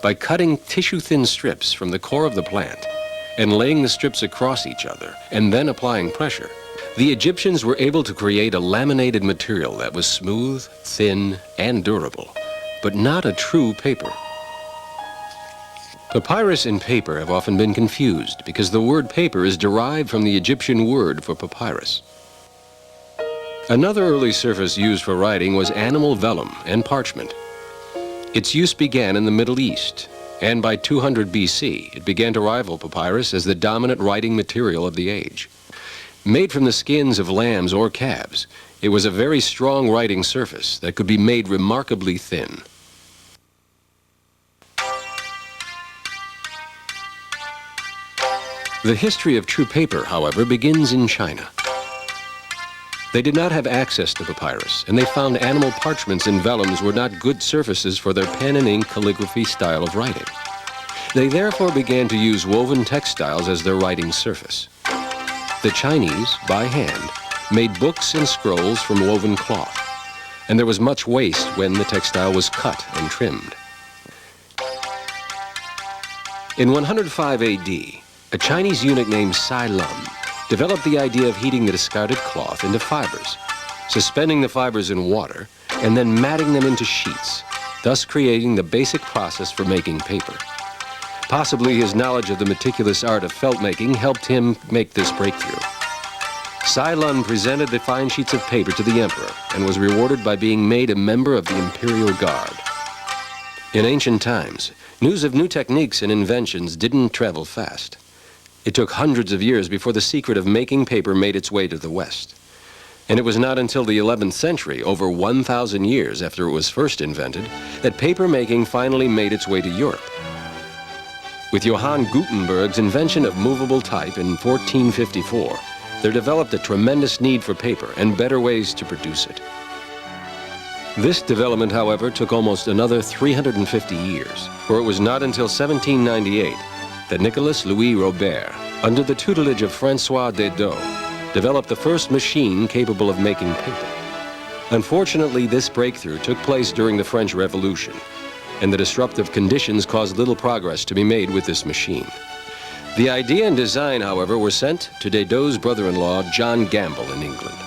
by cutting tissue-thin strips from the core of the plant and laying the strips across each other and then applying pressure, the Egyptians were able to create a laminated material that was smooth, thin, and durable, but not a true paper. Papyrus and paper have often been confused because the word paper is derived from the Egyptian word for papyrus. Another early surface used for writing was animal vellum and parchment. Its use began in the Middle East, and by 200 BC, it began to rival papyrus as the dominant writing material of the age. Made from the skins of lambs or calves, it was a very strong writing surface that could be made remarkably thin. The history of true paper, however, begins in China. They did not have access to papyrus, and they found animal parchments and vellums were not good surfaces for their pen and ink calligraphy style of writing. They therefore began to use woven textiles as their writing surface. The Chinese, by hand, made books and scrolls from woven cloth, and there was much waste when the textile was cut and trimmed. In 105 AD, a Chinese eunuch named Sai Lun developed the idea of heating the discarded cloth into fibers, suspending the fibers in water, and then matting them into sheets, thus creating the basic process for making paper. Possibly his knowledge of the meticulous art of felt making helped him make this breakthrough. Sai Lun presented the fine sheets of paper to the emperor and was rewarded by being made a member of the imperial guard. In ancient times, news of new techniques and inventions didn't travel fast. It took hundreds of years before the secret of making paper made its way to the West. And it was not until the 11th century, over 1,000 years after it was first invented, that paper making finally made its way to Europe. With Johann Gutenberg's invention of movable type in 1454, there developed a tremendous need for paper and better ways to produce it. This development, however, took almost another 350 years, for it was not until 1798 that Nicolas Louis Robert, under the tutelage of François Dedeaux, developed the first machine capable of making paper. Unfortunately, this breakthrough took place during the French Revolution, and the disruptive conditions caused little progress to be made with this machine. The idea and design, however, were sent to Dedeaux's brother-in-law, John Gamble, in England.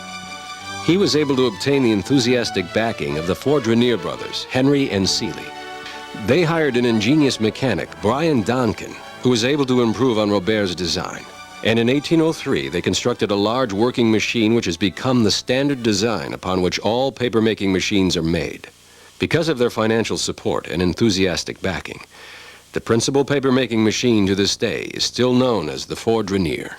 He was able to obtain the enthusiastic backing of the Fourdrinier brothers, Henry and Seeley. They hired an ingenious mechanic, Brian Donkin, who was able to improve on Robert's design. And in 1803, they constructed a large working machine which has become the standard design upon which all paper-making machines are made. Because of their financial support and enthusiastic backing, the principal paper-making machine to this day is still known as the Fourdrinier.